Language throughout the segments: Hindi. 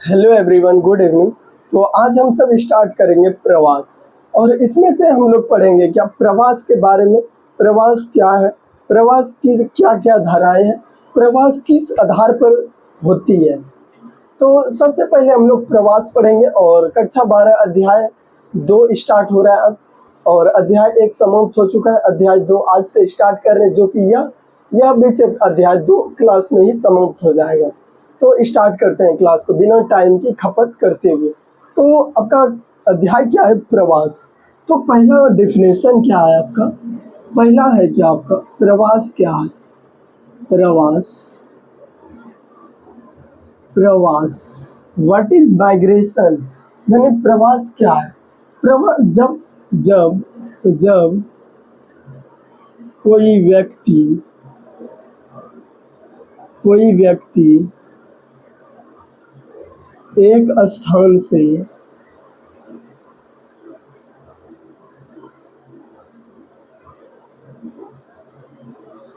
Hello everyone, good evening. तो आज हम सब स्टार्ट करेंगे प्रवास, और इसमें से हम लोग पढ़ेंगे क्या प्रवास के बारे में। प्रवास क्या है, प्रवास की क्या क्या धाराएं हैं, प्रवास किस आधार पर होती है। तो सबसे पहले हम लोग प्रवास पढ़ेंगे और कक्षा 12 अध्याय 2 स्टार्ट हो रहा है आज, और अध्याय 1 समाप्त हो चुका है। अध्याय 2 आज से स्टार्ट कर रहे हैं, जो कि यह बीच अध्याय 2 क्लास में ही समाप्त हो जाएगा। तो स्टार्ट करते हैं क्लास को बिना टाइम की खपत करते हुए। तो आपका अध्याय क्या है, प्रवास। तो पहला डेफिनेशन क्या है आपका, पहला है क्या आपका प्रवास क्या है। प्रवास, प्रवास व्हाट इज माइग्रेशन, यानी प्रवास क्या है। प्रवास जब जब जब कोई व्यक्ति एक स्थान से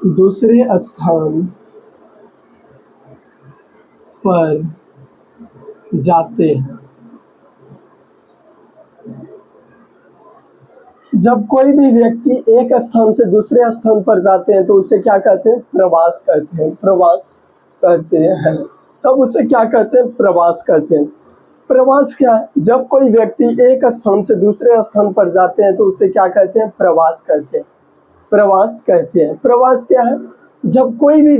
दूसरे स्थान पर जाते हैं। जब कोई भी व्यक्ति एक स्थान से दूसरे स्थान पर जाते हैं तो उसे क्या कहते हैं, प्रवास कहते हैं। प्रवास कहते हैं, तब उसे क्या कहते हैं, प्रवास कहते हैं। प्रवास क्या है, जब कोई व्यक्ति एक स्थान से दूसरे स्थान पर जाते हैं तो उसे क्या कहते हैं, प्रवास कहते हैं। प्रवास कहते हैं। प्रवास क्या है, जब कोई भी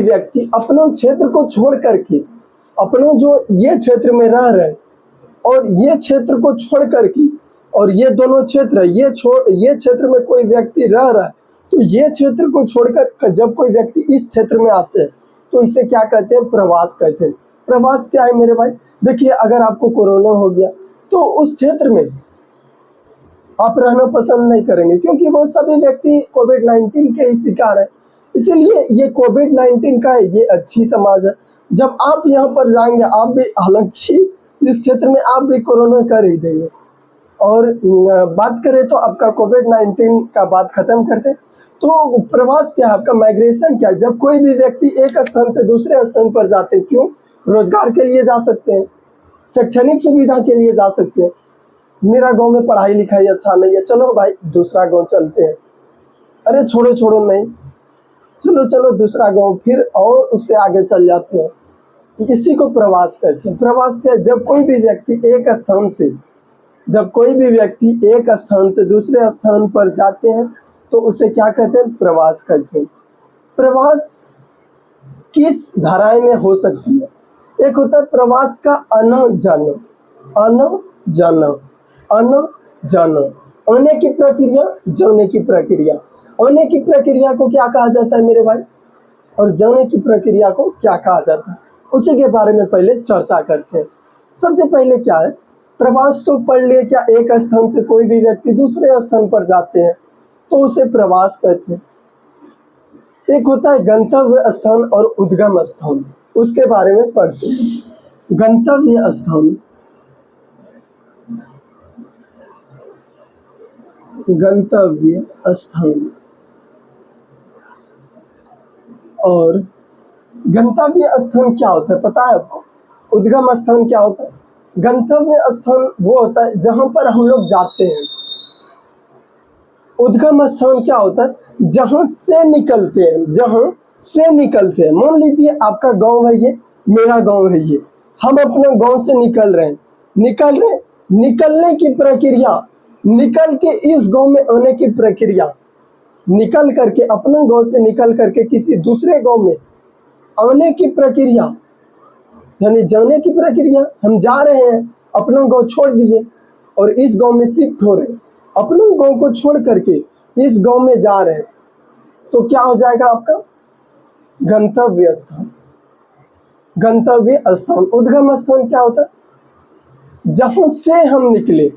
व्यक्ति अपने क्षेत्र को छोड़ करके, अपने जो ये क्षेत्र में रह रहे और ये क्षेत्र को छोड़ करके, और ये दोनों क्षेत्र ये क्षेत्र में कोई व्यक्ति रह रहा है, तो ये क्षेत्र को छोड़कर जब कोई व्यक्ति इस क्षेत्र में आते हैं तो इसे क्या कहते हैं, प्रवास कहते हैं। प्रवास क्या है मेरे भाई, देखिए अगर आपको कोरोना हो गया तो उस क्षेत्र में आप रहना पसंद नहीं करेंगे, क्योंकि वो सभी व्यक्ति कोविड-19 के ही शिकार है। इसीलिए ये कोविड-19 का है, ये अच्छी समाज है। जब आप यहाँ पर जाएंगे, आप भी, हालांकि इस क्षेत्र में आप भी कोरोना कर ही देंगे। और बात करें तो आपका कोविड-19 का बात खत्म करते। तो प्रवास क्या है आपका, माइग्रेशन क्या है, जब कोई भी व्यक्ति एक स्थान से दूसरे स्थान पर जाते हैं। क्यों, रोजगार के लिए जा सकते हैं, शैक्षणिक सुविधा के लिए जा सकते हैं। मेरा गांव में पढ़ाई लिखाई अच्छा नहीं है, चलो भाई दूसरा गांव चलते हैं। अरे छोड़ो नहीं, चलो दूसरा गांव, फिर और उससे आगे चल जाते हैं। इसी को प्रवास कहते हैं। प्रवास क्या है, जब कोई भी व्यक्ति एक स्थान से दूसरे स्थान पर जाते हैं तो उसे क्या कहते हैं, प्रवास कहते हैं। प्रवास किस धाराएं में हो सकती है, एक होता है प्रवास का आना जाना, आने की प्रक्रिया, जाने की प्रक्रिया। आने की प्रक्रिया को क्या कहा जाता है मेरे भाई, और जाने की प्रक्रिया को क्या कहा जाता है, उसी के बारे में पहले चर्चा करते हैं। सबसे पहले क्या है, प्रवास तो पढ़ लिए क्या, एक स्थान से कोई भी व्यक्ति दूसरे स्थान पर जाते हैं तो उसे प्रवास कहते हैं। एक होता है गंतव्य स्थान और उद्गम स्थान, उसके बारे में पढ़ते हैं। गंतव्य स्थान और गंतव्य स्थान क्या होता है पता है आपको, उद्गम स्थान क्या होता है। गंतव्य स्थान वो होता है जहां पर हम लोग जाते हैं। उद्गम स्थान क्या होता है, जहां से निकलते हैं। मान लीजिए आपका गांव है ये, मेरा गांव है ये, हम अपने गांव से निकल रहे हैं, निकलने की प्रक्रिया, निकल के इस गांव में आने की प्रक्रिया, निकल करके अपने गांव से निकल करके किसी दूसरे गांव में आने की प्रक्रिया, यानी जाने की प्रक्रिया। हम जा रहे हैं, अपना गांव छोड़ दिए और इस गांव में शिफ्ट हो रहे हैं, अपने गांव को छोड़ करके इस गांव में जा रहे हैं, तो क्या हो जाएगा आपका गंतव्य स्थान। उद्गम स्थान क्या होता है, जहां से हम निकले,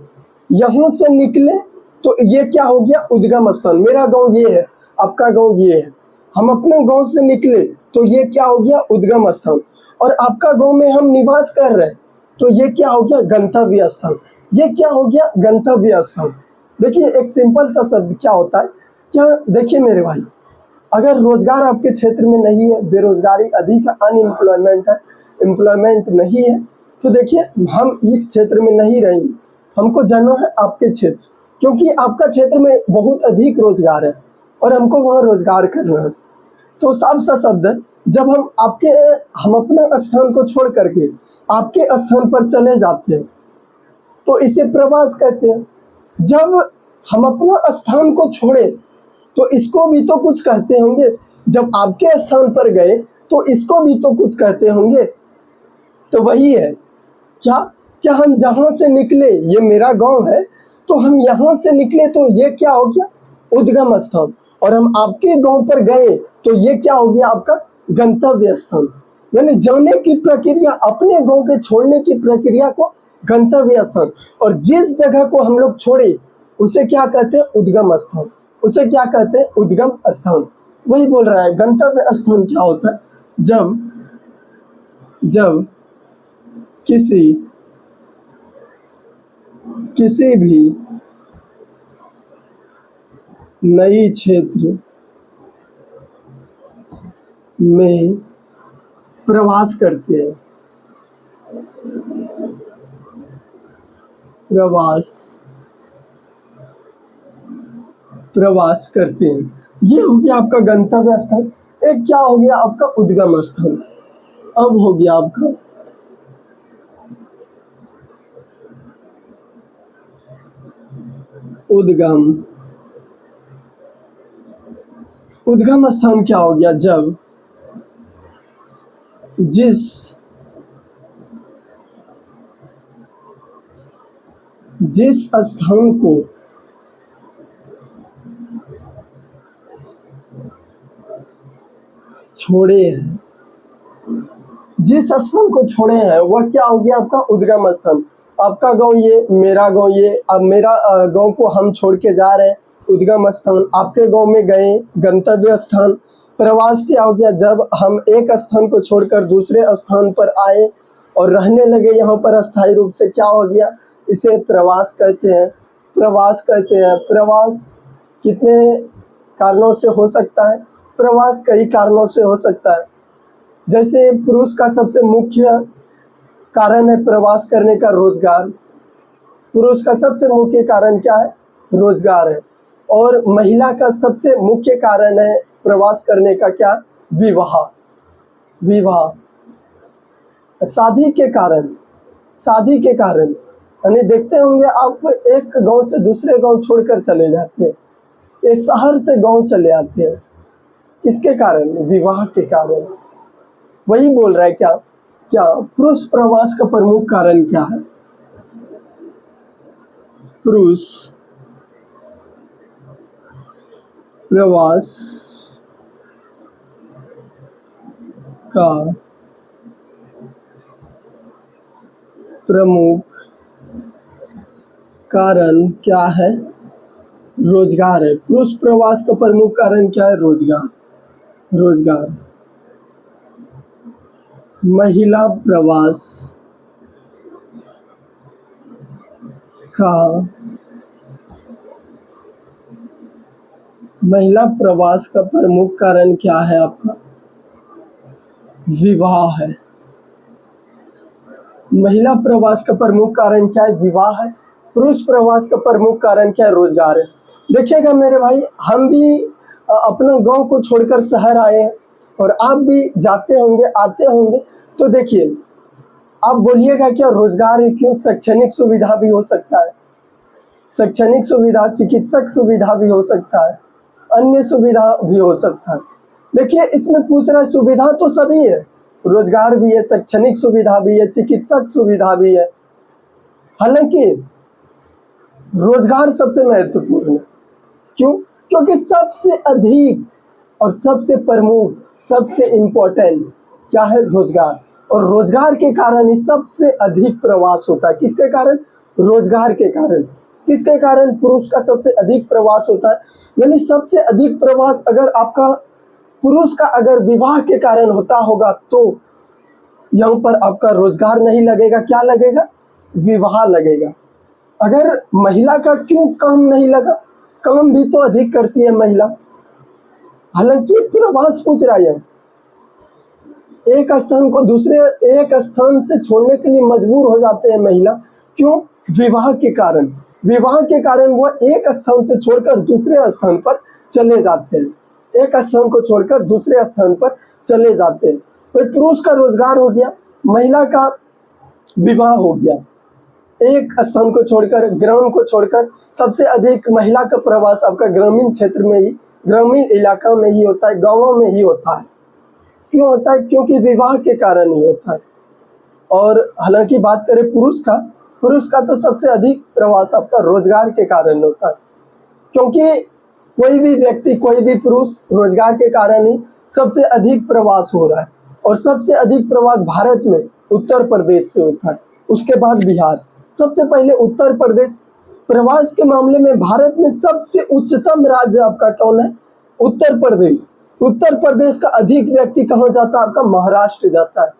यहां से निकले तो ये क्या हो गया, उद्गम स्थान। मेरा गांव ये है, आपका गांव ये है, हम अपने गांव से निकले तो ये क्या हो गया, उद्गम स्थान। और आपका गांव में हम निवास कर रहे हैं तो ये क्या हो गया, गंतव्य स्थान। ये क्या हो गया, गंतव्य स्थान। देखिए एक सिंपल सा शब्द क्या होता है, क्या, देखिए मेरे भाई, अगर रोजगार आपके क्षेत्र में नहीं है, बेरोजगारी अधिक है, अनएम्प्लॉयमेंट है, एम्प्लॉयमेंट नहीं है, तो देखिए हम इस क्षेत्र में नहीं रहेंगे, हमको जाना है आपके क्षेत्र, क्योंकि आपका क्षेत्र में बहुत अधिक रोजगार है और हमको वहाँ रोजगार करना है। तो साफ सा शब्द है, जब हम अपना स्थान को छोड़ करके आपके स्थान पर चले जाते हैं तो इसे प्रवास कहते हैं। जब हम अपना स्थान को छोड़े तो इसको भी तो कुछ कहते होंगे, जब आपके स्थान पर गए तो इसको भी तो कुछ कहते होंगे। तो वही है, क्या क्या हम जहाँ से निकले, ये मेरा गांव है, तो हम यहाँ से निकले तो ये क्या हो गया, उद्गम स्थान, और हम आपके गांव पर गए तो ये क्या हो गया, आपका गंतव्य स्थान। यानी जाने की प्रक्रिया, अपने गांव के छोड़ने की प्रक्रिया को गंतव्य स्थान, और जिस जगह को हम लोग छोड़े उसे क्या कहते हैं, उद्गम स्थान, उसे क्या कहते हैं, उद्गम स्थान। वही बोल रहा है, गंतव्य स्थान क्या होता है, जब किसी भी नई क्षेत्र में प्रवास करते हैं, प्रवास करते हैं, ये हो गया आपका गंतव्य स्थान। एक क्या हो गया, आपका उद्गम स्थान। अब हो गया आपका उद्गम स्थान क्या हो गया, जब जिस स्थान को छोड़े हैं, वह क्या हो गया, आपका उद्गम स्थान। आपका गांव ये, मेरा गांव ये, अब मेरा गांव को हम छोड़ के जा रहे हैं, उद्गम स्थान। आपके गांव में गए, गंतव्य स्थान। प्रवास क्या हो गया, जब हम एक स्थान को छोड़कर दूसरे स्थान पर आए और रहने लगे यहाँ पर अस्थायी रूप से, क्या हो गया, इसे प्रवास कहते हैं। प्रवास कितने कारणों से हो सकता है, प्रवास कई कारणों से हो सकता है। जैसे पुरुष का सबसे मुख्य कारण है प्रवास करने का, रोजगार। पुरुष का सबसे मुख्य कारण क्या है, रोजगार है। और महिला का सबसे मुख्य कारण है प्रवास करने का, क्या, विवाह। शादी के कारण यानी देखते होंगे आप, एक गांव से दूसरे गांव छोड़कर चले जाते हैं, एक शहर से गांव चले आते हैं, किसके कारण, विवाह के कारण। वही बोल रहा है, क्या पुरुष प्रवास का प्रमुख कारण क्या है, पुरुष प्रवास का प्रमुख कारण क्या है, रोजगार है। पुरुष प्रवास का प्रमुख कारण क्या है, रोजगार। महिला प्रवास का प्रमुख कारण क्या है, आपका विवाह है। महिला प्रवास का प्रमुख कारण क्या है, विवाह है। पुरुष प्रवास का प्रमुख कारण क्या है, रोजगार है। देखिएगा मेरे भाई, हम भी अपना गांव को छोड़कर शहर आए हैं और आप भी जाते होंगे, आते होंगे, तो देखिए आप बोलिएगा क्या रोजगार है, क्यों, शैक्षणिक सुविधा भी हो सकता है, शैक्षणिक सुविधा, चिकित्सक सुविधा भी हो सकता है, अन्य सुविधा भी हो सकता है। देखिए इसमें पूछ रहा है, सुविधा तो सभी है, रोजगार भी है, शैक्षणिक सुविधा भी है, चिकित्सक सुविधा भी है। हालांकि रोजगार सबसे महत्वपूर्ण है। क्यों, क्योंकि सबसे अधिक और सबसे प्रमुख, सबसे इम्पोर्टेंट क्या है, रोजगार। और रोजगार के कारण ही सबसे अधिक प्रवास होता है। किसके कारण, रोजगार के कारण। किसके कारण, पुरुष का सबसे अधिक प्रवास होता है। यानी सबसे अधिक प्रवास अगर आपका पुरुष का अगर विवाह के कारण होता होगा तो यहाँ पर आपका रोजगार नहीं लगेगा, क्या लगेगा, विवाह लगेगा। अगर महिला का क्यों काम नहीं लगा, काम भी तो अधिक करती है महिला। हालांकि प्रवास पूछ रहा है, एक स्थान को दूसरे एक स्थान से छोड़ने के लिए मजबूर हो जाते हैं महिला, क्यों? विवाह के कारण। विवाह के कारण वो एक स्थान से छोड़कर दूसरे स्थान पर चले जाते हैं, एक स्थान को छोड़कर दूसरे स्थान पर चले जाते हैं। तो पुरुष का रोजगार हो गया, महिला का विवाह हो गया। एक स्थान को छोड़कर, ग्राम को छोड़कर, सबसे अधिक महिला का प्रवास आपका ग्रामीण क्षेत्र में ही, ग्रामीण इलाका में ही होता है, गाँवों में ही होता है। क्यों होता है? क्योंकि विवाह के कारण ही होता है। और हालांकि बात करें पुरुष का तो सबसे अधिक प्रवास आपका रोजगार के कारण होता है, क्योंकि कोई भी व्यक्ति, कोई भी पुरुष रोजगार के कारण ही सबसे अधिक प्रवास हो रहा है। और सबसे अधिक प्रवास भारत में उत्तर प्रदेश से होता है, उसके बाद बिहार। सबसे पहले उत्तर प्रदेश। प्रवास के मामले में भारत में सबसे उच्चतम राज्य आपका कौन है? उत्तर प्रदेश। उत्तर प्रदेश का अधिक व्यक्ति कहाँ जाता है? आपका महाराष्ट्र जाता है,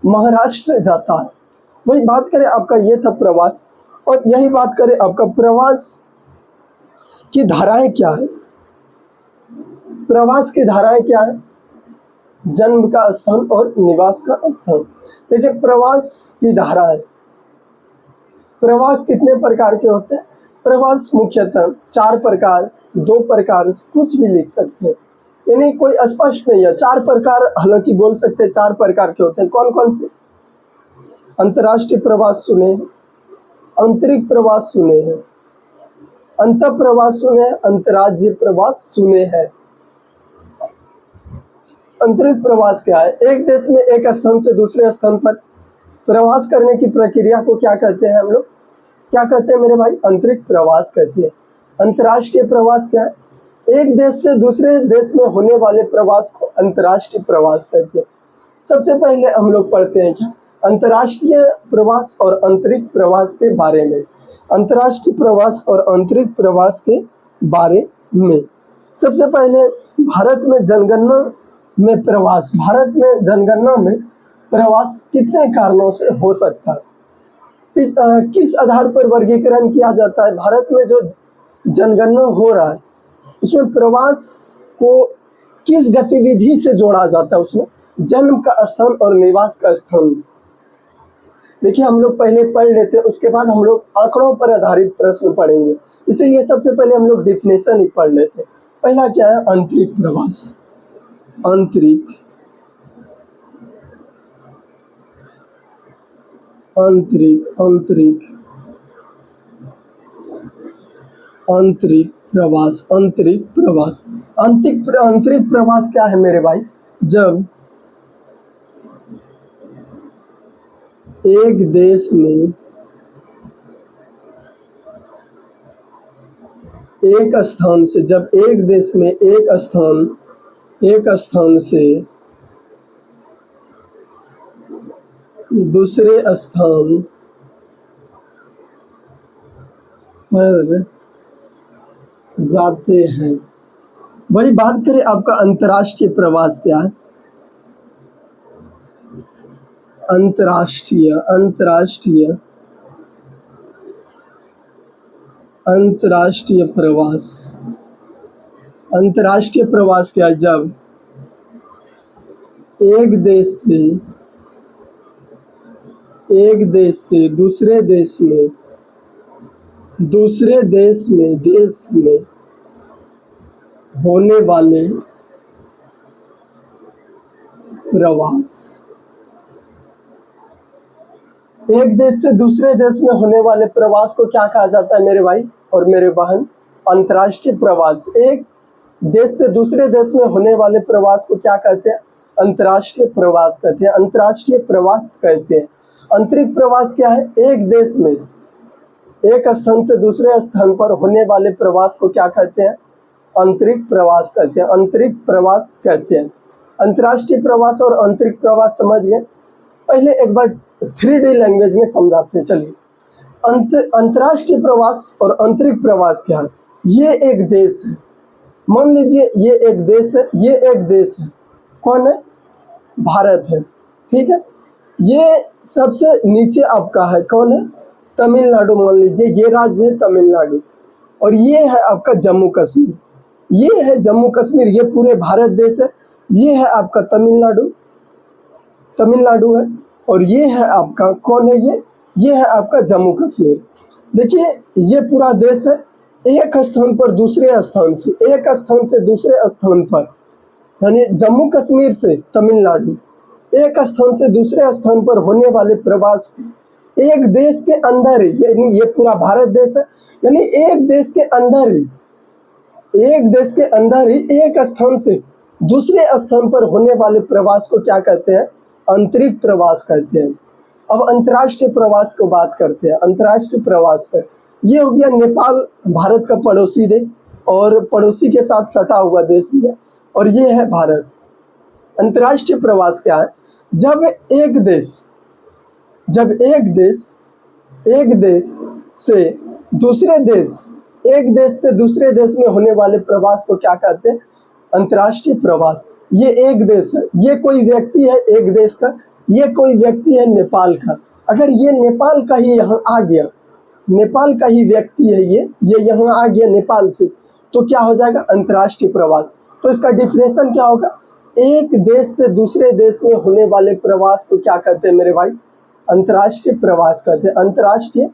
महाराष्ट्र जाता है। वही बात करें आपका, ये था प्रवास। और यही बात करें आपका प्रवास की धाराएं क्या है? प्रवास की धाराएं क्या है? जन्म का स्थान और निवास का स्थान। देखिए प्रवास की धाराएं, प्रवास कितने प्रकार के होते हैं? प्रवास मुख्यतः 4 प्रकार, 2 प्रकार, कुछ भी लिख सकते हैं, यानी कोई स्पष्ट नहीं है। 4 प्रकार हालांकि बोल सकते हैं 4 प्रकार के होते हैं। कौन कौन से? अंतर्राष्ट्रीय प्रवास सुने हैं, आंतरिक प्रवास सुने हैं, अंतर प्रवास सुने हैं, अंतर्राज्यीय प्रवास सुने हैं। आंतरिक प्रवास क्या है? एक देश में एक स्थान से दूसरे स्थान पर प्रवास करने की प्रक्रिया को क्या कहते हैं हम लोग? क्या कहते हैं मेरे भाई? आंतरिक प्रवास कहते हैं। अंतर्राष्ट्रीय प्रवास क्या है? एक देश से दूसरे देश में होने वाले प्रवास को अंतर्राष्ट्रीय प्रवास कहते हैं। सबसे पहले हम लोग पढ़ते हैं क्या? अंतर्राष्ट्रीय प्रवास और आंतरिक प्रवास के बारे में। अंतर्राष्ट्रीय प्रवास और आंतरिक प्रवास के बारे में सबसे पहले भारत में जनगणना में प्रवास। भारत में जनगणना में प्रवास कितने कारणों से हो सकता है? किस आधार पर वर्गीकरण किया जाता है? भारत में जो जनगणना हो रहा है उसमें प्रवास को किस गतिविधि से जोड़ा जाता है? उसमें जन्म का स्थान और निवास का स्थान। देखिए हम लोग पहले पढ़ लेते हैं, उसके बाद हम लोग आंकड़ों पर आधारित प्रश्न पढ़ेंगे, इसलिए सबसे पहले हम लोग डिफिनेशन ही पढ़ लेते हैं। पहला क्या है? आंतरिक प्रवास। आंतरिक आंतरिक आंतरिक आंतरिक प्रवास। आंतरिक प्रवास, आंतरिक प्रवास क्या है मेरे भाई? जब एक देश में एक स्थान से, जब एक देश में एक स्थान से दूसरे स्थान पर जाते हैं। वही बात करें आपका अंतर्राष्ट्रीय प्रवास क्या है? अंतर्राष्ट्रीय प्रवास। अंतर्राष्ट्रीय प्रवास क्या है? जब एक देश से दूसरे देश में होने वाले प्रवास। एक देश से दूसरे देश में होने वाले प्रवास को क्या कहा जाता है मेरे भाई और मेरे बहन? अंतर्राष्ट्रीय प्रवास। एक देश से दूसरे देश में होने वाले प्रवास को क्या कहते हैं? अंतर्राष्ट्रीय प्रवास कहते हैं, अंतर्राष्ट्रीय प्रवास कहते हैं। आंतरिक प्रवास क्या है? एक देश में एक स्थान से दूसरे स्थान पर होने वाले प्रवास को क्या कहते हैं? आंतरिक प्रवास कहते हैं, आंतरिक प्रवास कहते हैं। अंतर्राष्ट्रीय प्रवास और आंतरिक प्रवास समझ गए? पहले एक बार 3D लैंग्वेज में समझाते हैं। चलिए, अंतर्राष्ट्रीय प्रवास और आंतरिक प्रवास क्या है? ये एक देश है, मान लीजिए ये एक देश है। कौन है? भारत है, ठीक है। ये सबसे नीचे आपका है, कौन है? तमिलनाडु। मान लीजिए ये राज्य है तमिलनाडु, और ये है आपका जम्मू कश्मीर। ये है जम्मू कश्मीर, ये पूरे भारत देश है। ये है आपका तमिलनाडु, तमिलनाडु है, और ये है आपका कौन है, ये है आपका जम्मू कश्मीर। देखिए ये पूरा देश है, एक स्थान पर दूसरे स्थान से, एक स्थान से दूसरे स्थान पर, यानी जम्मू कश्मीर से तमिलनाडु, एक स्थान से दूसरे स्थान पर होने वाले प्रवास को एक देश के अंदर ही, यानी ये पूरा भारत देश है, यानी एक देश के अंदर ही, एक देश के अंदर ही एक स्थान से दूसरे स्थान पर होने वाले प्रवास को क्या कहते हैं, आंतरिक प्रवास कहते हैं। अब अंतर्राष्ट्रीय प्रवास को बात करते हैं। अंतर्राष्ट्रीय प्रवास पर ये हो गया नेपाल, भारत का पड़ोसी देश और पड़ोसी के साथ सटा हुआ देश भी है, और ये है भारत। अंतर्राष्ट्रीय प्रवास क्या है, जब एक देश से दूसरे देश, एक देश से दूसरे देश में होने वाले प्रवास को क्या कहते हैं, अंतर्राष्ट्रीय प्रवास। ये एक देश है, ये कोई व्यक्ति है एक देश का, ये कोई व्यक्ति है नेपाल का, अगर ये नेपाल का ही यहाँ आ गया, नेपाल का ही व्यक्ति है ये यहाँ आ गया नेपाल से, तो क्या हो जाएगा, अंतर्राष्ट्रीय प्रवास। तो इसका डिफिनेशन क्या होगा, एक देश से दूसरे देश में होने वाले प्रवास को क्या कहते हैं मेरे भाई, अंतर्राष्ट्रीय प्रवास कहते हैं, अंतर्राष्ट्रीय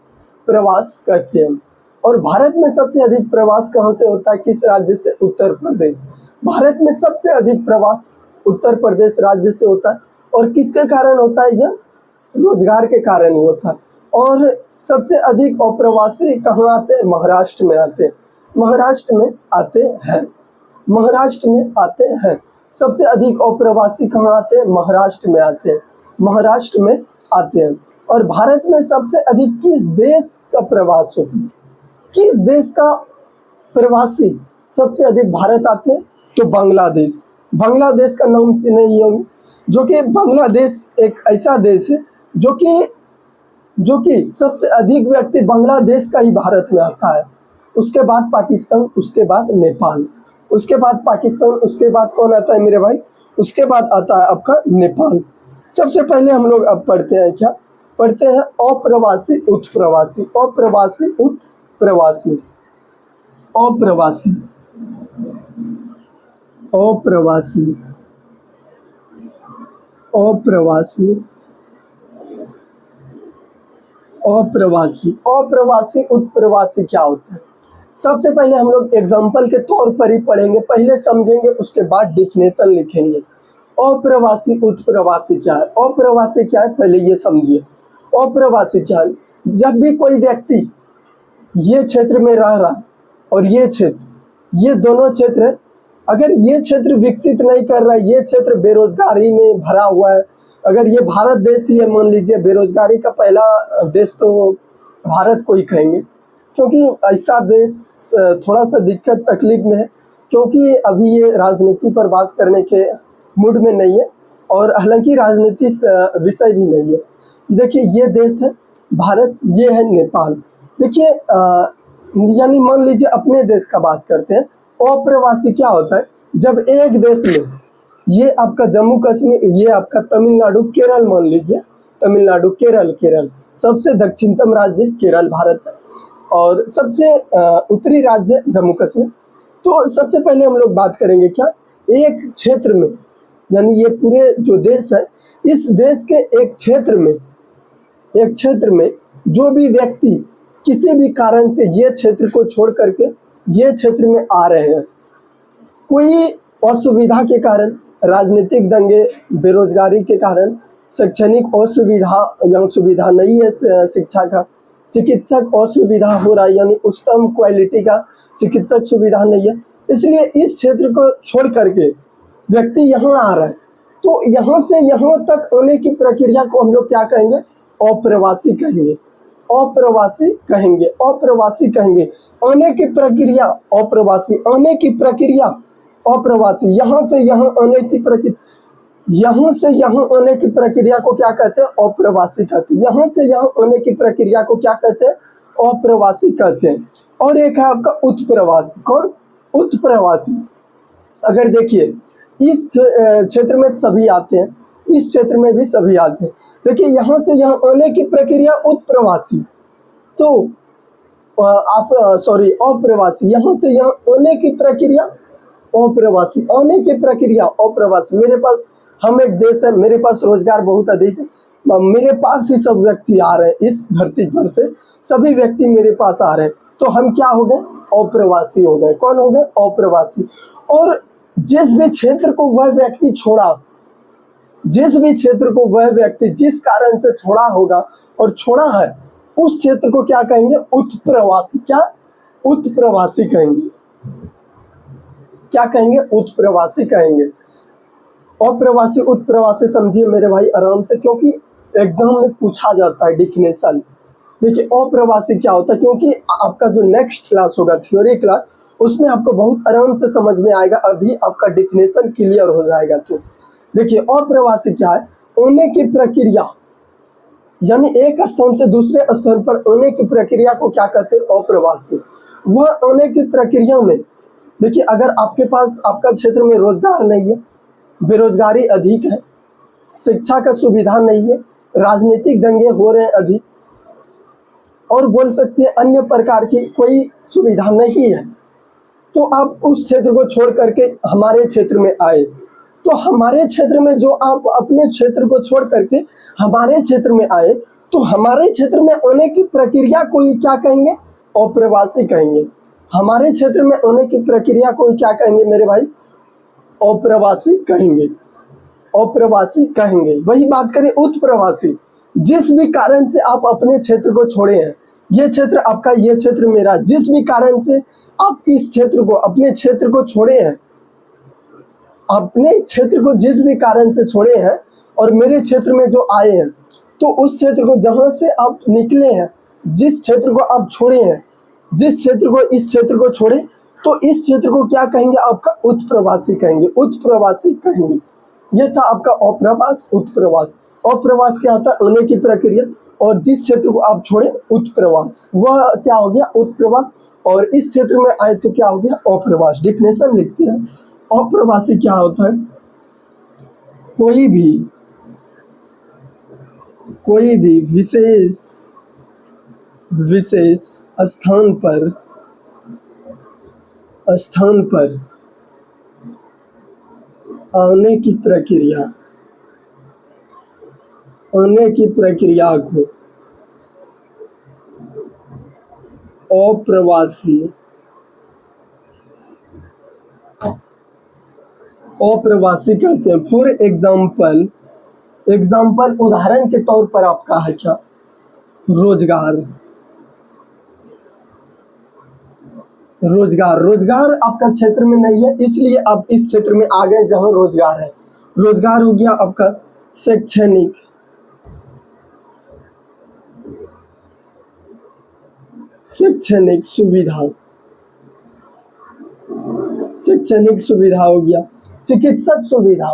प्रवास कहते हैं। और भारत में सबसे अधिक प्रवास कहाँ से होता है, किस राज्य से, उत्तर प्रदेश। भारत में सबसे अधिक प्रवास उत्तर प्रदेश राज्य से होता है, और किसके कारण होता है, यह रोजगार के कारण ही होता है। और सबसे अधिक अप्रवासी कहाँ आते हैं, महाराष्ट्र में आते हैं, महाराष्ट्र में आते हैं, महाराष्ट्र में आते हैं। सबसे अधिक अप्रवासी कहाँ आते हैं, महाराष्ट्र में आते हैं, महाराष्ट्र में आते हैं। और भारत में सबसे अधिक किस देश का प्रवास होता है, किस देश का प्रवासी सबसे अधिक भारत आते हैं, तो बांग्लादेश। बांग्लादेश का नाम से नहीं होंगे, जो कि बांग्लादेश एक ऐसा देश है जो कि सबसे अधिक व्यक्ति बांग्लादेश का ही भारत में आता है। उसके बाद पाकिस्तान, उसके बाद नेपाल, उसके बाद पाकिस्तान, उसके बाद कौन आता है मेरे भाई, उसके बाद आता है आपका नेपाल। सबसे पहले हम लोग अब पढ़ते हैं, क्या पढ़ते हैं, अप्रवासी उत्प्रवासी, अप्रवासी उत्प्रवासी, अप्रवासी, अप्रवासी, अप्रवासी, अप्रवासी, अप्रवासी उत्प्रवासी क्या होता है। सबसे पहले हम लोग एग्जाम्पल के तौर पर ही पढ़ेंगे, पहले समझेंगे उसके बाद डिफिनेशन लिखेंगे। अप्रवासी उत्प्रवासी क्या है, अप्रवासी क्या है पहले ये समझिए। अप्रवासी क्या है, जब भी कोई व्यक्ति ये क्षेत्र में रह रहा है और ये क्षेत्र, ये दोनों क्षेत्र, अगर ये क्षेत्र विकसित नहीं कर रहा है, ये क्षेत्र बेरोजगारी में भरा हुआ है, अगर ये भारत देश ही है, मान लीजिए बेरोजगारी का पहला देश तो भारत को ही कहेंगे, क्योंकि ऐसा देश थोड़ा सा दिक्कत तकलीफ में है, क्योंकि अभी ये राजनीति पर बात करने के मूड में नहीं है, और हालांकि राजनीति विषय भी नहीं है। देखिए ये देश है भारत, ये है नेपाल। देखिए यानी मान लीजिए अपने देश का बात करते हैं, अप्रवासी क्या होता है, जब एक देश में, ये आपका जम्मू कश्मीर, ये आपका तमिलनाडु, केरल मान लीजिए, तमिलनाडु, केरल सबसे दक्षिणतम राज्य केरल भारत है, और सबसे उत्तरी राज्य जम्मू कश्मीर। तो सबसे पहले हम लोग बात करेंगे क्या, एक क्षेत्र में, यानी ये पूरे जो देश है, इस देश के एक क्षेत्र में जो भी व्यक्ति किसी भी कारण से ये क्षेत्र को छोड़ करके ये क्षेत्र में आ रहे हैं, कोई असुविधा के कारण, राजनीतिक दंगे, बेरोजगारी के कारण, शैक्षणिक असुविधा या सुविधा नहीं है शिक्षा का, चिकित्सक असुविधा हो रहा है, यानी उच्चतम क्वालिटी का चिकित्सक सुविधा नहीं है, इसलिए इस क्षेत्र को छोड़ करके व्यक्ति यहाँ आ रहा है, तो यहाँ से यहाँ तक आने की प्रक्रिया को हम लोग क्या कहेंगे, अप्रवासी कहेंगे, अप्रवासी कहेंगे, अप्रवासी कहेंगे। आने की प्रक्रिया अप्रवासी, आने की प्रक्रिया अप्रवासी, यहाँ से यहाँ आने की प्रक्रिया, यहाँ से यहाँ आने की प्रक्रिया को क्या कहते हैं, अप्रवासी कहते हैं। यहाँ से यहाँ आने की प्रक्रिया को क्या कहते हैं, अप्रवासी कहते हैं। और एक है आपका उत्प्रवासी, कौन, उत्प्रवासी। अगर देखिए इस क्षेत्र में सभी आते हैं, इस क्षेत्र में भी सभी आते हैं, देखिए यहाँ से यहाँ आने की प्रक्रिया उत्प्रवासी, तो अप्रवासी, यहाँ से यहाँ आने की प्रक्रिया अप्रवासी, आने की प्रक्रिया अप्रवासी। मेरे पास हम एक देश है, मेरे पास रोजगार बहुत अधिक है, मेरे पास ही सब व्यक्ति आ रहे हैं, इस धरती पर से सभी व्यक्ति मेरे पास आ रहे हैं, तो हम क्या हो गए? अप्रवासी हो गए। कौन हो गए? अप्रवासी। और जिस भी क्षेत्र को वह व्यक्ति छोड़ा, जिस भी क्षेत्र को वह व्यक्ति जिस कारण से छोड़ा होगा और छोड़ा है, उस क्षेत्र को क्या कहेंगे? उत्प्रवासी। क्या? उत्प्रवासी कहेंगे। क्या कहेंगे? उत्प्रवासी कहेंगे। अप्रवासी उत्प्रवासी समझिए मेरे भाई आराम से, क्योंकि एग्जाम में पूछा जाता है डिफिनेशन। देखिए अप्रवासी क्या होता है, क्योंकि आपका जो नेक्स्ट क्लास होगा थ्योरी क्लास, उसमें आपको बहुत आराम से समझ में आएगा, अभी आपका डिफिनेशन क्लियर हो जाएगा। तो देखिए अप्रवासी क्या है? आने की प्रक्रिया, यानी एक स्थान से दूसरे स्थान पर आने की प्रक्रिया को क्या कहते हैं? अप्रवासी। वह आने की प्रक्रिया में, देखिए अगर आपके पास आपका क्षेत्र में रोजगार नहीं है, बेरोजगारी अधिक है, शिक्षा का सुविधा नहीं है, राजनीतिक दंगे हो रहे हैं अधिक, और बोल सकते हैं अन्य प्रकार की कोई सुविधा नहीं है, तो आप उस क्षेत्र को छोड़ करके हमारे क्षेत्र में आए। तो हमारे क्षेत्र में जो आप अपने क्षेत्र को छोड़ करके हमारे क्षेत्र में आए, तो हमारे क्षेत्र में आने की प्रक्रिया को ही क्या कहेंगे? अप्रवासी कहेंगे। हमारे क्षेत्र में आने की प्रक्रिया को ही क्या कहेंगे मेरे भाई? अप्रवासी कहेंगे। अप्रवासी कहेंगे। वही बात करें उत्प्रवासी, जिस भी कारण से आप अपने क्षेत्र को छोड़े हैं, ये क्षेत्र आपका, ये क्षेत्र मेरा, जिस भी कारण से आप इस क्षेत्र को, अपने क्षेत्र को छोड़े हैं, अपने क्षेत्र को जिस भी कारण से छोड़े हैं और मेरे क्षेत्र में जो आए हैं, तो उस क्षेत्र को जहां से आप निकले हैं, जिस क्षेत्र को आप छोड़े हैं, जिस क्षेत्र को, इस क्षेत्र को छोड़े, तो इस क्षेत्र को क्या कहेंगे? आपका उत्प्रवासी कहेंगे। उत्प्रवासी कहेंगे। यह था आपका अप्रवास उत्प्रवास। अप्रवास क्या होता है? आने की प्रक्रिया, और जिस क्षेत्र को आप छोड़े उत्प्रवास, वह क्या हो गया? उत्प्रवास। और इस क्षेत्र में आए तो क्या हो गया? अप्रवास। डिफिनेशन लिखते हैं, अप्रवासी क्या होता है? कोई भी विशेष स्थान पर आने की प्रक्रिया को अप्रवासी कहते हैं। फॉर एग्जाम्पल, उदाहरण के तौर पर आपका है क्या? रोजगार आपका क्षेत्र में नहीं है, इसलिए आप इस क्षेत्र में आ गए जहां रोजगार है। रोजगार हो गया आपका शैक्षणिक सुविधा हो गया, चिकित्सक सुविधा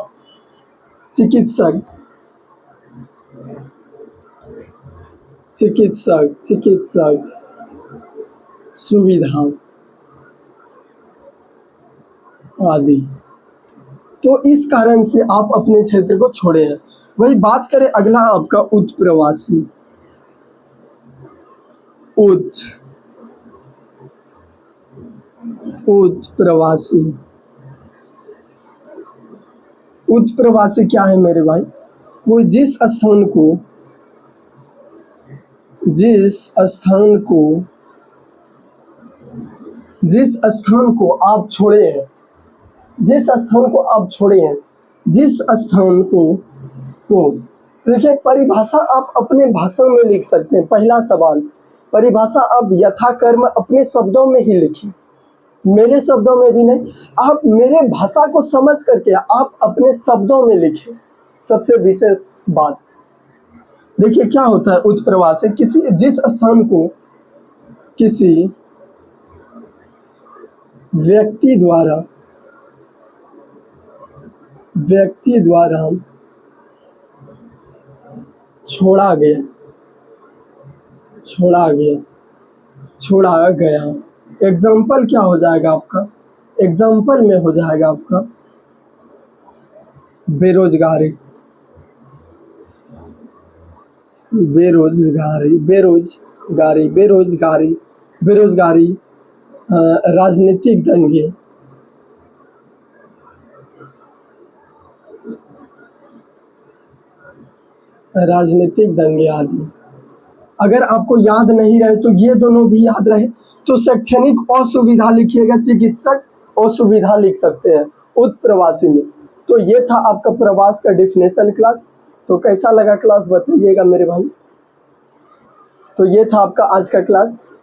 आदि। तो इस कारण से आप अपने क्षेत्र को छोड़े हैं। वही बात करें अगला आपका उत्प्रवासी। उत्प्रवासी क्या है मेरे भाई? कोई जिस स्थान को आप छोड़े हैं, जिस स्थान को देखिए, परिभाषा आप अपने भाषा में लिख सकते हैं। पहला सवाल, परिभाषा आप यथाक्रम अपने शब्दों में ही लिखें, मेरे शब्दों में भी नहीं। आप मेरे भाषा को समझ करके आप अपने शब्दों में लिखें। सबसे विशेष बात देखिए क्या होता है? उत्प्रवासी जिस स्थान को किसी व्यक्ति द्वारा छोड़ा गया। एग्जाम्पल क्या हो जाएगा आपका? एग्जाम्पल में हो जाएगा आपका बेरोजगारी, राजनीतिक दंगे, राजनीतिक दंगे आदि। अगर आपको याद नहीं रहे तो ये दोनों भी याद रहे तो शैक्षणिक असुविधा लिखिएगा, चिकित्सक असुविधा लिख सकते हैं उत्प्रवासी में। तो ये था आपका प्रवास का डेफिनेशन क्लास। तो कैसा लगा क्लास बताइएगा मेरे भाई। तो ये था आपका आज का क्लास।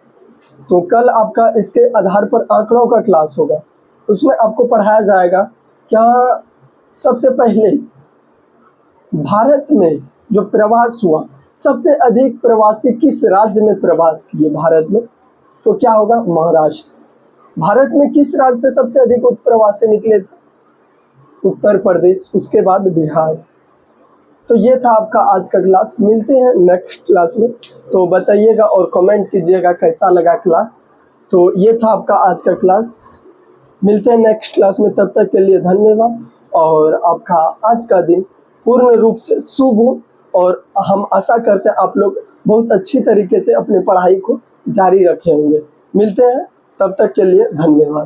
तो कल आपका इसके आधार पर आंकड़ों का क्लास होगा, उसमें आपको पढ़ाया जाएगा क्या सबसे पहले भारत में जो प्रवास हुआ, सबसे अधिक प्रवासी किस राज्य में प्रवास किए भारत में, तो क्या होगा महाराष्ट्र। भारत में किस राज्य से सबसे अधिक उत्प्रवासी निकले थे, उत्तर प्रदेश, उसके बाद बिहार। तो ये था आपका आज का क्लास। मिलते हैं नेक्स्ट क्लास में, तो बताइएगा और कमेंट कीजिएगा कैसा लगा क्लास। तो ये था आपका आज का क्लास। मिलते हैं नेक्स्ट क्लास में, तब तक के लिए धन्यवाद और आपका आज का दिन पूर्ण रूप से शुभ हो। और हम आशा करते हैं आप लोग बहुत अच्छी तरीके से अपनी पढ़ाई को जारी रखे होंगे। मिलते हैं, तब तक के लिए धन्यवाद।